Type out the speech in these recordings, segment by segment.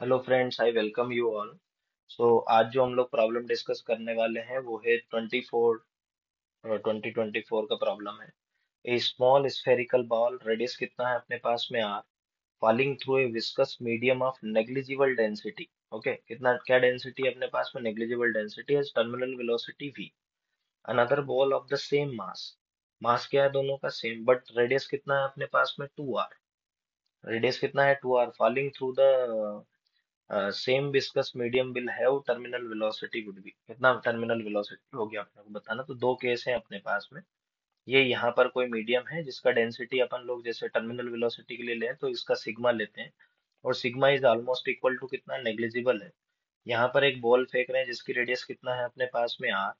Hello friends, I welcome you all. So आज जो हम लोग प्रॉब्लम डिस्कस करने वाले हैं वो है 2024 का प्रॉब्लम है। A small spherical ball, radius कितना है अपने पास में R, falling through a viscous medium of negligible density. Okay, कितना क्या डेंसिटी है अपने पास में? नेग्लिजिबल डेंसिटी है, terminal velocity v। Another ball of the same mass, mass क्या है दोनों का सेम, बट रेडियस कितना है अपने पास में 2r। रेडियस कितना है 2r, falling through the same viscous medium will have terminal velocity would be. कितना टर्मिनल वेलोसिटी होगी अपने को बताना। तो दो केस है अपने पास में। ये यहाँ पर कोई मीडियम है जिसका डेंसिटी अपन लोग जैसे टर्मिनल वेलोसिटी के लिए लें तो इसका सिग्मा लेते हैं, और sigma is almost equal to कितना, नेग्लिजिबल है। यहाँ पर एक बॉल फेंक रहे हैं जिसकी रेडियस कितना है अपने पास में आर,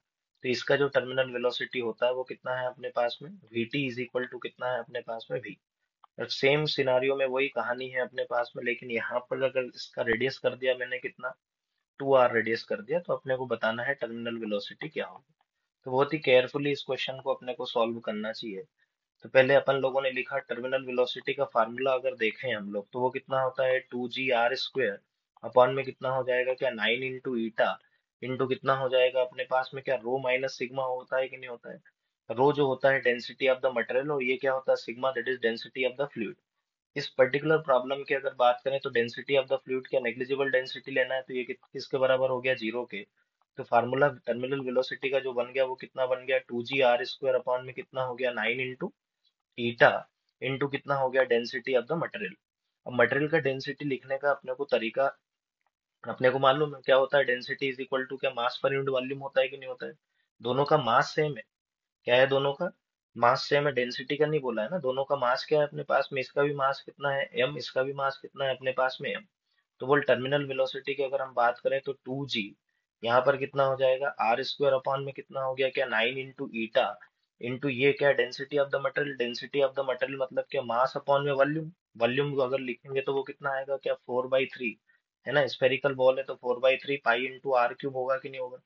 तो इसका जो टर्मिनल वेलोसिटी होता है वो कितना है अपने पास में, V T is equal to कितना है अपने पास में, वी। सेम सिनारियो में वही कहानी है अपने पास में, लेकिन यहाँ पर अगर इसका रेडियस कर दिया मैंने कितना, 2r रेडियस कर दिया, तो अपने को बताना है टर्मिनल वेलोसिटी क्या होगी। तो बहुत ही केयरफुली इस क्वेश्चन को अपने को सॉल्व करना चाहिए। तो पहले अपन लोगों ने लिखा टर्मिनल वेलोसिटी का फार्मूला, अगर देखें हम लोग तो वो कितना होता है 2g r स्क्वेयर अपॉन में कितना हो जाएगा क्या, 9 इंटू ईटा इंटू कितना हो जाएगा अपने पास में क्या, रो माइनस सिग्मा होता है कि नहीं होता है। रो जो होता है डेंसिटी ऑफ द मटेरियल, और ये क्या होता है sigma, that is density of the fluid. इस पर्टिकुलर प्रॉब्लम की अगर बात करें तो डेंसिटी ऑफ द फ्लूइड क्या नेग्लिजिबल डेंसिटी लेना है, तो ये किसके बराबर हो गया, जीरो के। तो फार्मूला टर्मिनल वेलोसिटी का जो बन गया वो कितना बन गया, 2g r स्क्वायर अपॉन में कितना हो गया, 9 इंटू ईटा इंटू कितना हो गया, डेंसिटी ऑफ द मटेरियल। अब मटेरियल का डेंसिटी लिखने का अपने को तरीका अपने को मालूम है क्या होता है, डेंसिटी इज इक्वल टू क्या, मास पर यूनिट वॉल्यूम होता है कि नहीं होता है। दोनों का मास सेम है, क्या है दोनों का मास सेम है, डेंसिटी का नहीं बोला है ना। दोनों का मास क्या है अपने पास में, इसका भी मास कितना है m, इसका भी मास कितना है अपने पास में m। तो बोल टर्मिनल वेलोसिटी की अगर हम बात करें तो 2g यहाँ पर कितना हो जाएगा, आर स्क्वायर अपॉन में कितना हो गया क्या, 9 इंटू ईटा इंटू ये क्या, density of the material. Density of the material मतलब क्या, मास अपॉन में वॉल्यूम। वॉल्यूम को अगर लिखेंगे तो वो कितना आएगा क्या, 4/3 है ना। स्फेरिकल बॉल है तो 4/3 पाई इंटू आर क्यूब होगा कि नहीं होगा।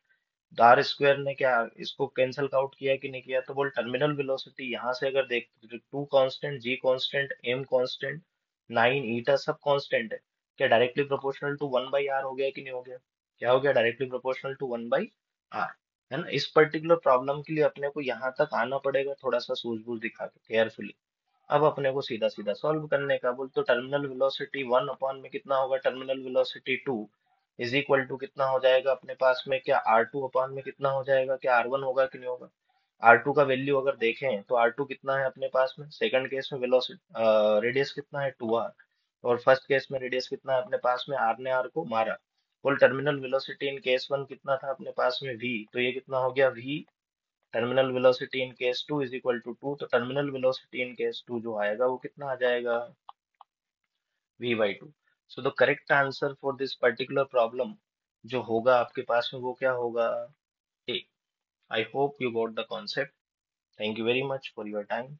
आर स्क्वायर ने क्या इसको कैंसल आउट किया कि नहीं किया। तो बोल टर्मिनल वेलोसिटी यहाँ से अगर देख, टू constant, G constant, M constant, 9 eta सब कांस्टेंट है, क्या डायरेक्टली प्रोपोर्शनल टू 1/r हो गया कि नहीं हो गया। क्या हो गया, डायरेक्टली प्रोपोर्शनल टू 1/r। है ना। इस पर्टिकुलर प्रॉब्लम के लिए अपने को यहाँ तक आना पड़ेगा थोड़ा सा सूझबूझ दिखा के केयरफुली। अब अपने को सीधा सीधा सॉल्व करने का बोल, तो टर्मिनल वेलोसिटी 1 अपॉन में कितना होगा, terminal velocity 2 is equal to कितना हो जाएगा अपने पास में क्या, R2 अपॉन में कितना हो जाएगा क्या, R1 होगा कि नहीं होगा। R2 का वैल्यू अगर देखें तो R2 कितना है अपने पास में, सेकंड केस में वेलोसिटी रेडियस कितना है 2r, और फर्स्ट केस में रेडियस कितना है अपने पास में, R ने R को मारा। कुल terminal velocity in case one कितना था अपने पास में v, तो ये कितना हो गया v। Terminal velocity in case two is equal to 2, तो terminal velocity in case two जो आएगा वो कितना आ जाएगा, v/2। So the correct answer for this particular problem जो होगा आपके पास में वो क्या होगा, A. I hope you got the concept. Thank you very much for your time.